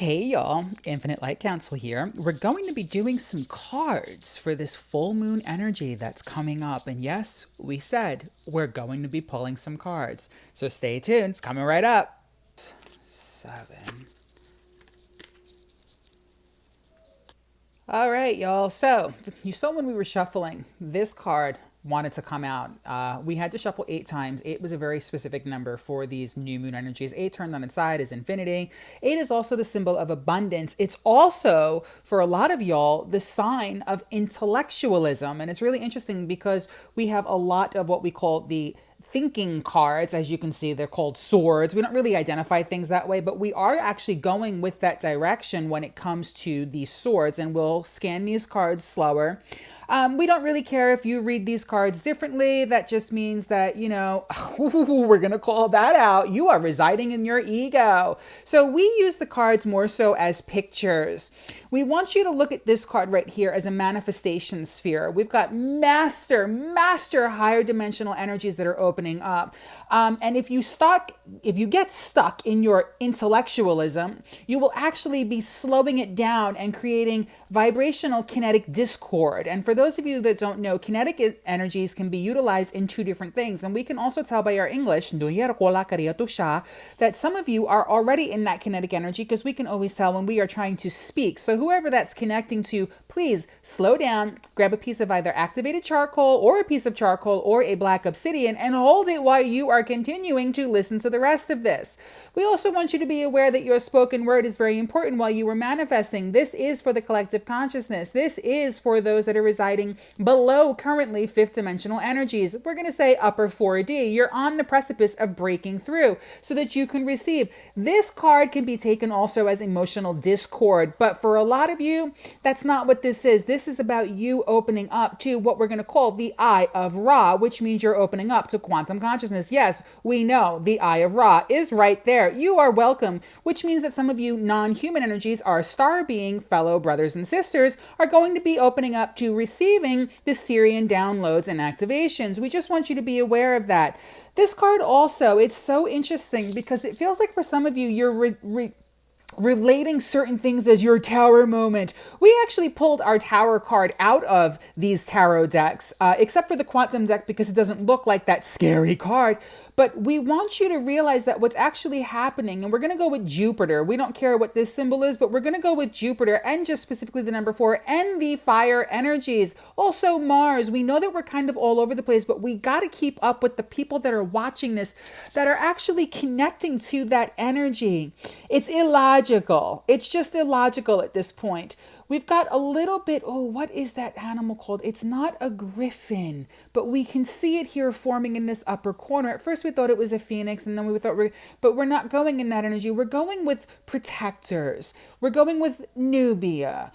Hey y'all, Infinite Light Council here. We're going to be doing some cards for this full moon energy that's coming up. And yes, we said we're going to be pulling some cards. So stay tuned, it's coming right up. 7. All right, y'all. So you saw when we were shuffling, this card wanted to come out. We had to shuffle 8 times. 8 was a very specific number for these new moon energies. 8 turned on its side is infinity. 8 is also the symbol of abundance. It's also, for a lot of y'all, the sign of intellectualism. And it's really interesting because we have a lot of what we call the thinking cards. As you can see, they're called swords. We don't really identify things that way, but we are actually going with that direction when it comes to these swords, and we'll scan these cards slower. We don't really care if you read these cards differently. That just means that, we're going to call that out. You are residing in your ego. So we use the cards more so as pictures. We want you to look at this card right here as a manifestation sphere. We've got master higher dimensional energies that are opening up. And if you get stuck in your intellectualism, you will actually be slowing it down and creating vibrational kinetic discord. And for those of you that don't know, kinetic energies can be utilized in 2 different things. And we can also tell by our English that some of you are already in that kinetic energy, because we can always tell when we are trying to speak. So whoever that's connecting to, please slow down, grab a piece of either activated charcoal or a piece of charcoal or a black obsidian and hold it while you are continuing to listen to the rest of this. We also want you to be aware that your spoken word is very important while you were manifesting. This is for the collective consciousness. This is for those that are residing below currently 5th dimensional energies. We're going to say upper 4D. You're on the precipice of breaking through so that you can receive. This card can be taken also as emotional discord, but for a lot of you, that's not what this is. This is about you opening up to what we're going to call the Eye of Ra, which means you're opening up to quantum consciousness. Yes, we know the Eye of Ra is right there. You are welcome, which means that some of you non-human energies, our star being fellow brothers and sisters, are going to be opening up to receiving the Syrian downloads and activations. We just want you to be aware of that. This card also, it's so interesting because it feels like for some of you, you're relating certain things as your tower moment. We actually pulled our tower card out of these tarot decks, except for the quantum deck because it doesn't look like that scary card. But we want you to realize that what's actually happening, and we're going to go with Jupiter. We don't care what this symbol is, but we're going to go with Jupiter and just specifically the number 4 and the fire energies. Also Mars. We know that we're kind of all over the place, but we got to keep up with the people that are watching this, that are actually connecting to that energy. It's illogical. It's just illogical at this point. We've got a little bit, what is that animal called? It's not a griffin, but we can see it here forming in this upper corner. At first we thought it was a phoenix, and then we thought, but we're not going in that energy. We're going with protectors. We're going with Nubian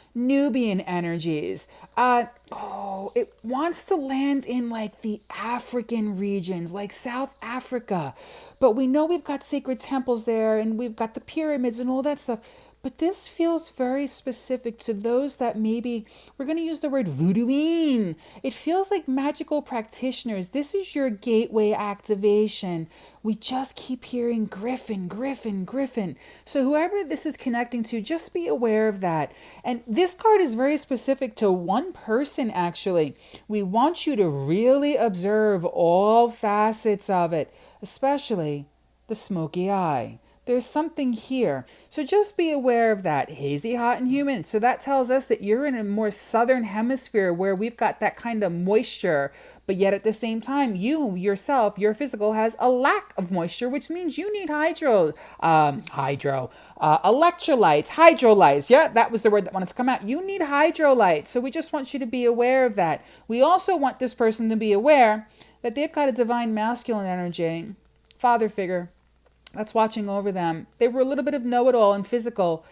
energies. It wants to land in like the African regions, like South Africa. But we know we've got sacred temples there, and we've got the pyramids and all that stuff. But this feels very specific to those that maybe, we're going to use the word voodooing. It feels like magical practitioners. This is your gateway activation. We just keep hearing Griffin, Griffin, Griffin. So whoever this is connecting to, just be aware of that. And this card is very specific to one person, actually. We want you to really observe all facets of it, especially the smoky eye. There's something here. So just be aware of that. Hazy, hot, and humid. So that tells us that you're in a more southern hemisphere where we've got that kind of moisture, but yet at the same time, you yourself, your physical has a lack of moisture, which means you need electrolytes, hydrolytes. Yeah, that was the word that wanted to come out. You need hydrolytes. So we just want you to be aware of that. We also want this person to be aware that they've got a divine masculine energy, father figure, that's watching over them. They were a little bit of know-it-all in physical,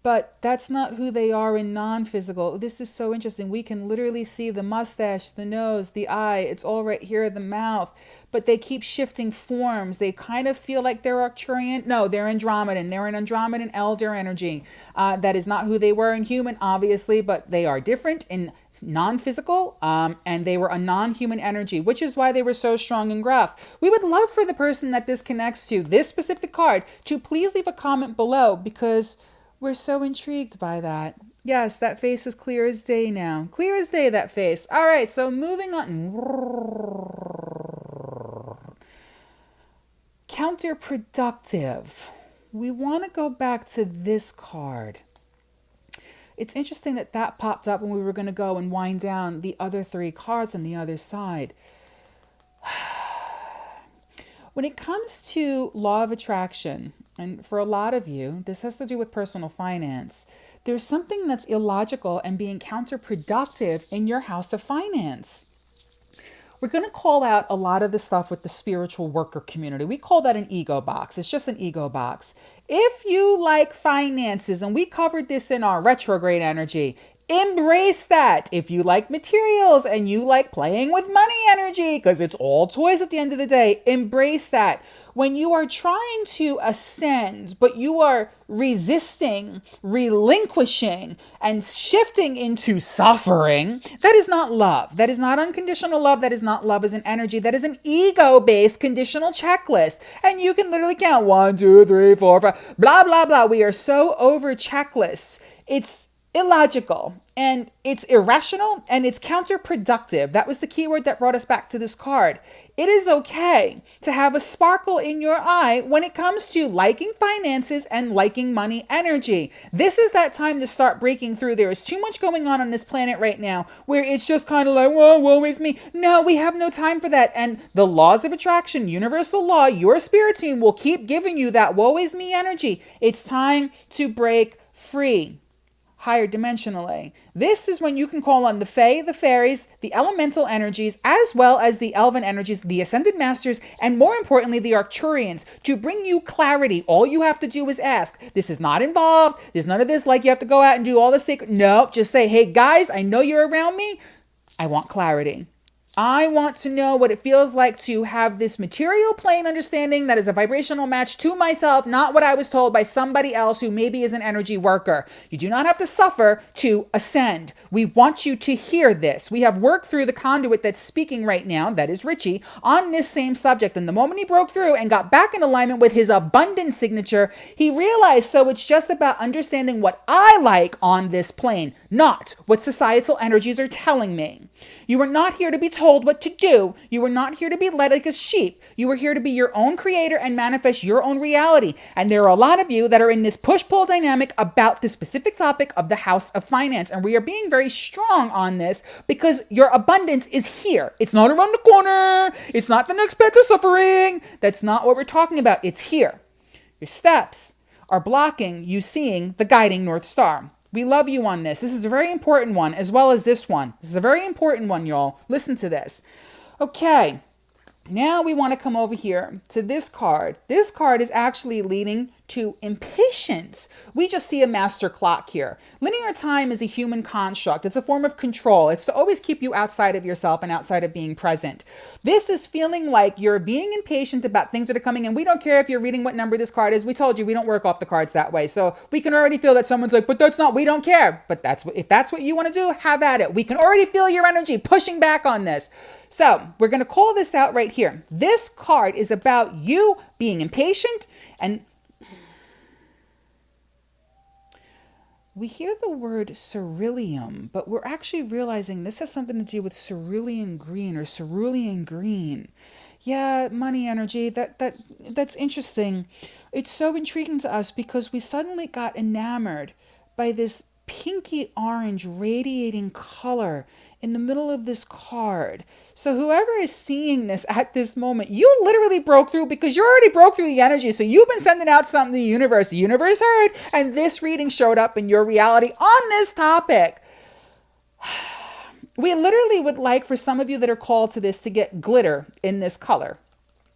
but that's not who they are in non-physical. This is so interesting. We can literally see the mustache, the nose, the eye. It's all right here, the mouth. But they keep shifting forms. They kind of feel like they're Arcturian. No, they're Andromedan. They're an Andromedan elder energy. That is not who they were in human, obviously, but they are different in non-physical, and they were a non-human energy, which is why they were so strong and gruff. We would love for the person that this connects to, this specific card, to please leave a comment below, because We're so intrigued by that. Yes, that face is clear as day now. Clear as day, that face. All right, so moving on. Counterproductive. We want to go back to this card. It's interesting that that popped up when we were going to go and wind down the other three cards on the other side. When it comes to law of attraction, and for a lot of you, this has to do with personal finance, there's something that's illogical and being counterproductive in your house of finance. We're going to call out a lot of the stuff with the spiritual worker community. We call that an ego box. It's just an ego box. If you like finances, and we covered this in our retrograde energy, embrace that. If you like materials and you like playing with money energy, because it's all toys at the end of the day, embrace that. When you are trying to ascend, but you are resisting, relinquishing, and shifting into suffering, that is not love. That is not unconditional love. That is not love as an energy. That is an ego-based conditional checklist. And you can literally count 1, 2, 3, 4, 5, blah, blah, blah. We are so over checklists. It's illogical and it's irrational and it's counterproductive. That was the keyword that brought us back to this card. It is okay to have a sparkle in your eye when it comes to liking finances and liking money energy. This is that time to start breaking through. There is too much going on this planet right now where it's just kind of like, whoa, woe is me. No, we have no time for that. And the laws of attraction, universal law, your spirit team will keep giving you that woe is me energy. It's time to break free. Higher dimensionally. This is when you can call on the Fae, the fairies, the elemental energies, as well as the elven energies, the ascended masters, and more importantly, the Arcturians to bring you clarity. All you have to do is ask. This is not involved. There's none of this like you have to go out and do all the sacred. No, just say, hey guys, I know you're around me. I want clarity. I want to know what it feels like to have this material plane understanding that is a vibrational match to myself, not what I was told by somebody else who maybe is an energy worker. You do not have to suffer to ascend. We want you to hear this. We have worked through the conduit that's speaking right now, that is Richie, on this same subject. And the moment he broke through and got back in alignment with his abundance signature, he realized, so it's just about understanding what I like on this plane, not what societal energies are telling me. You are not here to be told what to do. You are not here to be led like a sheep. You are here to be your own creator and manifest your own reality. And there are a lot of you that are in this push-pull dynamic about the specific topic of the house of finance. And we are being very strong on this because your abundance is here. It's not around the corner. It's not the next path of suffering. That's not what we're talking about. It's here. Your steps are blocking you seeing the guiding North Star. We love you on this. This is a very important one, as well as this one. This is a very important one, y'all. Listen to this. Okay, now we want to come over here to this card. This card is actually leading to impatience. We just see a master clock here. Linear time is a human construct. It's a form of control. It's to always keep you outside of yourself and outside of being present. This is feeling like you're being impatient about things that are coming in. We don't care if you're reading what number this card is. We told you we don't work off the cards that way. So we can already feel that someone's like, but that's not, we don't care. But if that's what you want to do, have at it. We can already feel your energy pushing back on this. So we're going to call this out right here. This card is about you being impatient, and we hear the word ceruleum, but we're actually realizing this has something to do with cerulean green or cerulean green. Yeah, money energy, that's interesting. It's so intriguing to us because we suddenly got enamored by this pinky orange radiating color in the middle of this card. So whoever is seeing this at this moment, you literally broke through because you already broke through the energy. So you've been sending out something to the universe. The universe heard, and this reading showed up in your reality on this topic. We literally would like for some of you that are called to this to get glitter in this color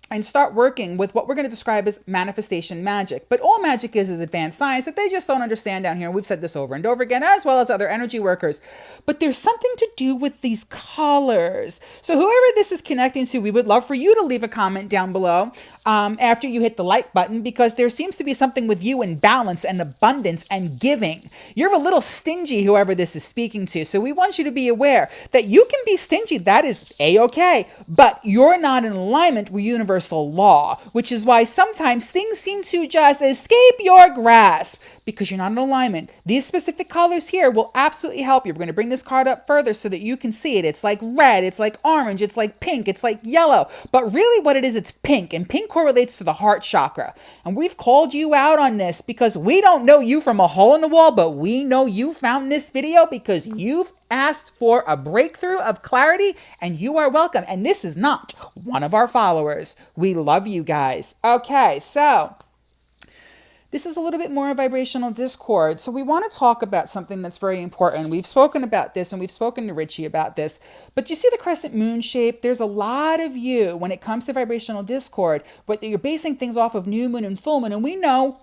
and start working with what we're going to describe as manifestation magic. But all magic is advanced science that they just don't understand down here. We've said this over and over again, as well as other energy workers. But there's something to do with these colors. So whoever this is connecting to, we would love for you to leave a comment down below. after you hit the like button, because there seems to be something with you in balance and abundance and giving. You're a little stingy, whoever this is speaking to. So we want you to be aware that you can be stingy. That is a-okay. But you're not in alignment with universal law, which is why sometimes things seem to just escape your grasp because you're not in alignment. These specific colors here will absolutely help you. We're going to bring this card up further so that you can see it. It's like red, it's like orange, it's like pink, it's like yellow. But really what it is, it's pink. And pink correlates to the heart chakra. And we've called you out on this because we don't know you from a hole in the wall, but we know you found this video because you've asked for a breakthrough of clarity, and you are welcome. And this is not one of our followers. We love you guys. Okay, so this is a little bit more vibrational discord. So we want to talk about something that's very important. We've spoken about this and we've spoken to Richie about this. But you see the crescent moon shape? There's a lot of you when it comes to vibrational discord, but you're basing things off of new moon and full moon. And we know,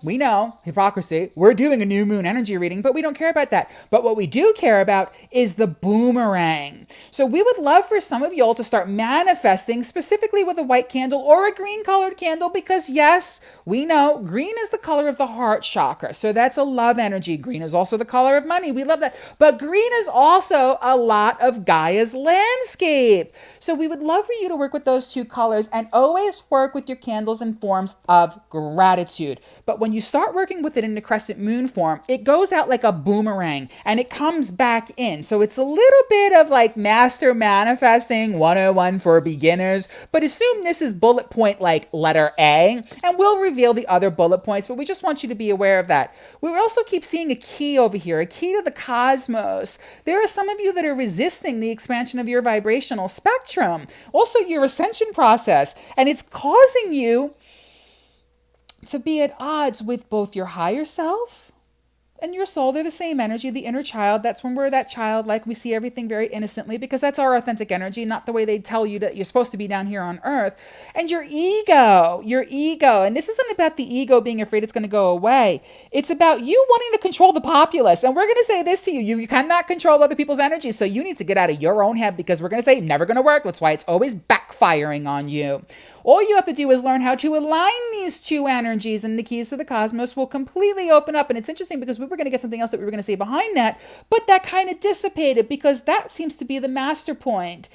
hypocrisy. We're doing a new moon energy reading, but we don't care about that. But what we do care about is the boomerang. So we would love for some of y'all to start manifesting specifically with a white candle or a green colored candle, because yes, we know green is the color of the heart chakra. So that's a love energy. Green is also the color of money. We love that. But green is also a lot of Gaia's landscape. So we would love for you to work with those two colors and always work with your candles in forms of gratitude. But when you start working with it in the crescent moon form, it goes out like a boomerang and it comes back in. So it's a little bit of like master manifesting 101 for beginners, but assume this is bullet point like letter A, and we'll reveal the other bullet points, but we just want you to be aware of that. We also keep seeing a key over here, a key to the cosmos. There are some of you that are resisting the expansion of your vibrational spectrum, also your ascension process, and it's causing you to be at odds with both your higher self and your soul. They're the same energy, the inner child. That's when we're that child, like we see everything very innocently, because that's our authentic energy, not the way they tell you that you're supposed to be down here on earth. And your ego. And this isn't about the ego being afraid it's going to go away. It's about you wanting to control the populace. And we're going to say this to you. You cannot control other people's energy. So you need to get out of your own head, because we're going to say never going to work. That's why it's always backfiring on you. All you have to do is learn how to align these two energies, and the keys to the cosmos will completely open up. And it's interesting because we were going to get something else that we were going to say behind that, but that kind of dissipated because that seems to be the master point.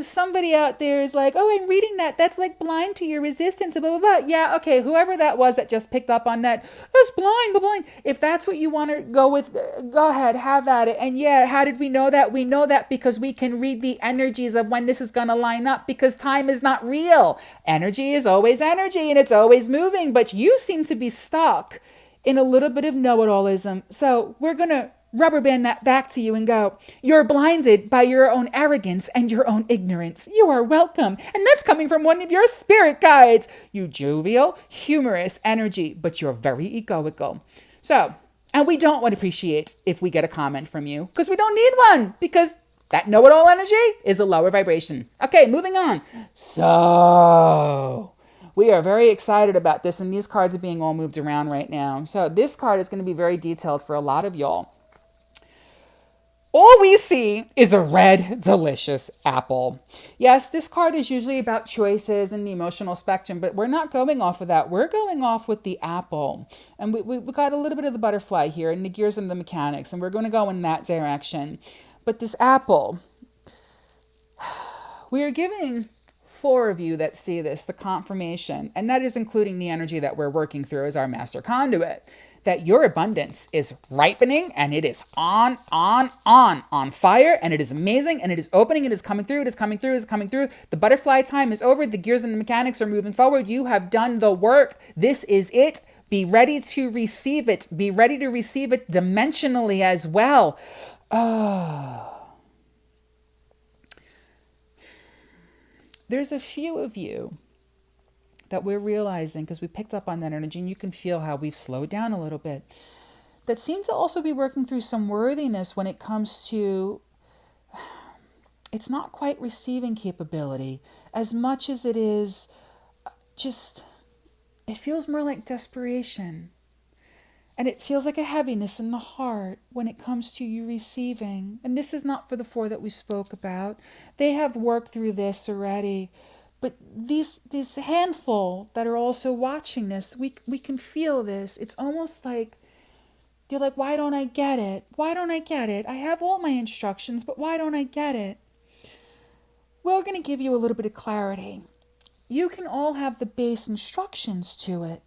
Somebody out there is like, oh, I'm reading that. That's like blind to your resistance, blah, blah, blah. Yeah, okay, whoever that was that just picked up on that, that's blind. If that's what you want to go with, go ahead, have at it. And yeah, how did we know that? We know that because we can read the energies of when this is going to line up, because time is not real. Energy is always energy and it's always moving, but you seem to be stuck in a little bit of know-it-allism. So we're going to rubber band that back to you and go, you're blinded by your own arrogance and your own ignorance. You are welcome. And that's coming from one of your spirit guides. You jovial, humorous energy, but you're very egoical. So, and we don't want to appreciate if we get a comment from you, because we don't need one, because that know-it-all energy is a lower vibration. Okay, moving on. So we are very excited about this, and these cards are being all moved around right now. So this card is going to be very detailed for a lot of y'all. All we see is a red, delicious apple. Yes, this card is usually about choices and the emotional spectrum, but we're not going off of that. We're going off with the apple. And we got a little bit of the butterfly here and the gears and the mechanics, and we're going to go in that direction. But this apple, we are giving 4 of you that see this the confirmation, and that is including the energy that we're working through as our master conduit, that your abundance is ripening and it is on fire, and it is amazing, and it is opening, it is coming through, it is coming through, it is coming through. The butterfly time is over. The gears and the mechanics are moving forward. You have done the work. This is it. Be ready to receive it. Be ready to receive it dimensionally as well. There's a few of you that we're realizing, because we picked up on that energy, and you can feel how we've slowed down a little bit, that seem to also be working through some worthiness when it comes to, it's not quite receiving capability as much as it is just, it feels more like desperation. And it feels like a heaviness in the heart when it comes to you receiving. And this is not for the 4 that we spoke about. They have worked through this already. But these handful that are also watching this, we can feel this. It's almost like you're like, why don't I get it? Why don't I get it? I have all my instructions, but why don't I get it? We're going to give you a little bit of clarity. You can all have the base instructions to it,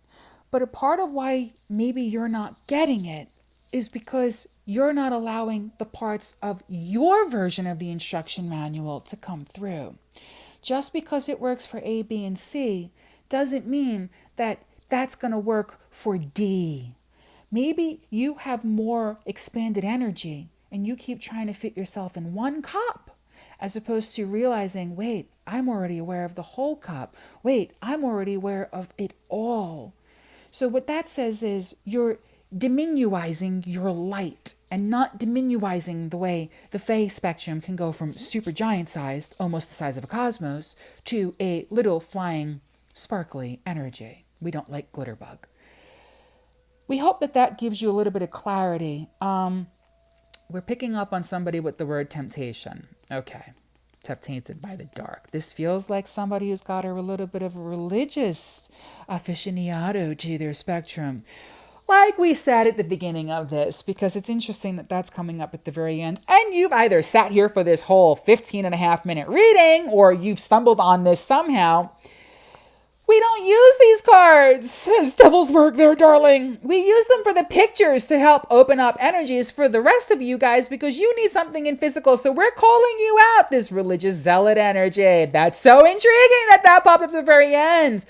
but a part of why maybe you're not getting it is because you're not allowing the parts of your version of the instruction manual to come through. Just because it works for A, B, and C doesn't mean that that's going to work for D. Maybe you have more expanded energy and you keep trying to fit yourself in one cup as opposed to realizing, wait, I'm already aware of the whole cup. Wait, I'm already aware of it all. So what that says is you're diminuizing your light and not diminuizing the way the Fey spectrum can go from super giant sized, almost the size of a cosmos, to a little flying sparkly energy. We don't like glitter bug. We hope that that gives you a little bit of clarity. We're picking up on somebody with the word temptation. Okay. Tainted by the dark. This feels like somebody who's got a little bit of a religious aficionado to their spectrum. Like we said at the beginning of this, because it's interesting that that's coming up at the very end. And you've either sat here for this whole 15.5-minute reading or you've stumbled on this somehow. We don't use these cards as devil's work there, darling. We use them for the pictures to help open up energies for the rest of you guys because you need something in physical. So we're calling you out, this religious zealot energy. That's so intriguing that popped up at the very end.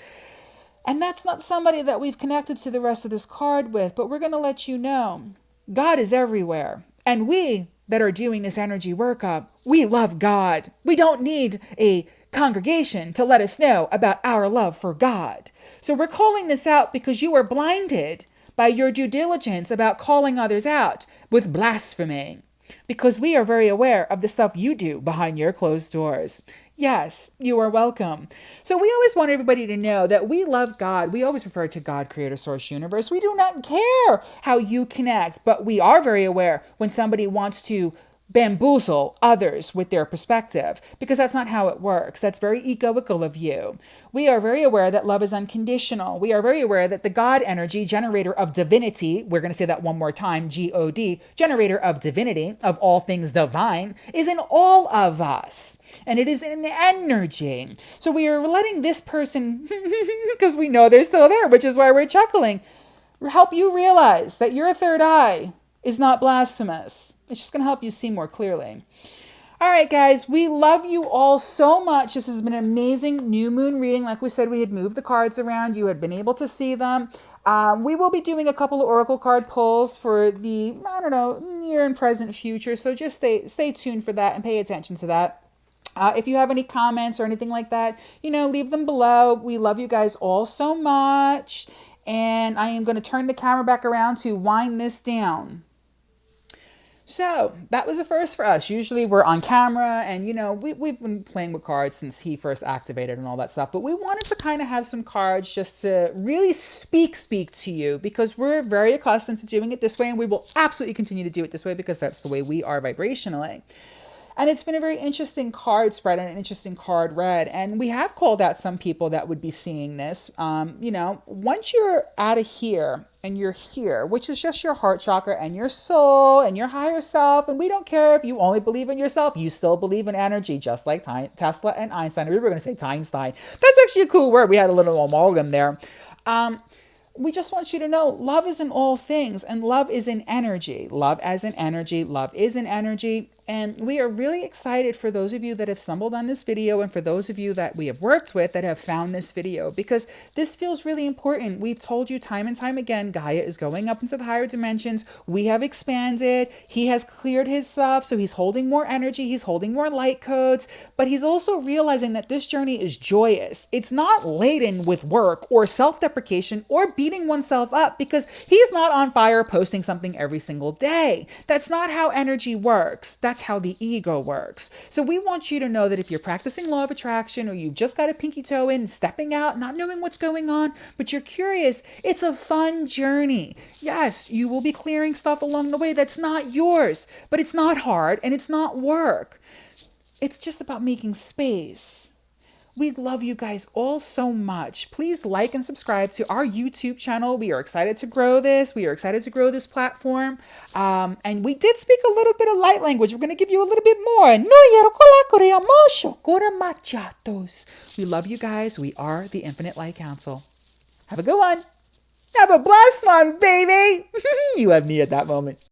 And that's not somebody that we've connected to the rest of this card with, but we're going to let you know God is everywhere. And we that are doing this energy workup, we love God. We don't need a congregation to let us know about our love for God. So we're calling this out because you are blinded by your due diligence about calling others out with blasphemy. Because we are very aware of the stuff you do behind your closed doors. Yes, you are welcome. So we always want everybody to know that we love God. We always refer to God, Creator, Source, Universe. We do not care how you connect, but we are very aware when somebody wants to bamboozle others with their perspective, because that's not how it works. That's very egoical of you. We are very aware that love is unconditional. We are very aware that the God energy, generator of divinity, we're going to say that one more time, G-O-D, generator of divinity, of all things divine, is in all of us. And it is in the energy. So we are letting this person, because we know they're still there, which is why we're chuckling, help you realize that your third eye is not blasphemous. It's just going to help you see more clearly. All right, guys, we love you all so much. This has been an amazing new moon reading. Like we said, we had moved the cards around. You had been able to see them. We will be doing a couple of oracle card pulls for the, near and present future. So just stay tuned for that and pay attention to that. If you have any comments or anything like that, leave them below. We love you guys all so much. And I am going to turn the camera back around to wind this down. So that was a first for us. Usually we're on camera and, we've been playing with cards since he first activated and all that stuff. But we wanted to kind of have some cards just to really speak to you because we're very accustomed to doing it this way. And we will absolutely continue to do it this way because that's the way we are vibrationally. And it's been a very interesting card spread and an interesting card read. And we have called out some people that would be seeing this. Once you're out of here and you're here, which is just your heart chakra and your soul and your higher self. And we don't care if you only believe in yourself. You still believe in energy, just like Tesla and Einstein. We were going to say Einstein. That's actually a cool word. We had a little amalgam there. We just want you to know love is in all things and love is in energy. Love as in energy. Love is in energy. And we are really excited for those of you that have stumbled on this video and for those of you that we have worked with that have found this video because this feels really important. We've told you time and time again, Gaia is going up into the higher dimensions. We have expanded. He has cleared his stuff. So he's holding more energy. He's holding more light codes, but he's also realizing that this journey is joyous. It's not laden with work or self-deprecation or beating oneself up because he's not on fire posting something every single day. That's not how energy works. That's how the ego works. So we want you to know that if you're practicing law of attraction or you've just got a pinky toe in, stepping out, not knowing what's going on, but you're curious, it's a fun journey. Yes, you will be clearing stuff along the way that's not yours, but it's not hard and it's not work. It's just about making space. We love you guys all so much. Please like and subscribe to our YouTube channel. We are excited to grow this. We are excited to grow this platform. And we did speak a little bit of light language. We're going to give you a little bit more. We love you guys. We are the Infinite Light Council. Have a good one. Have a blessed one, baby. You have me at that moment.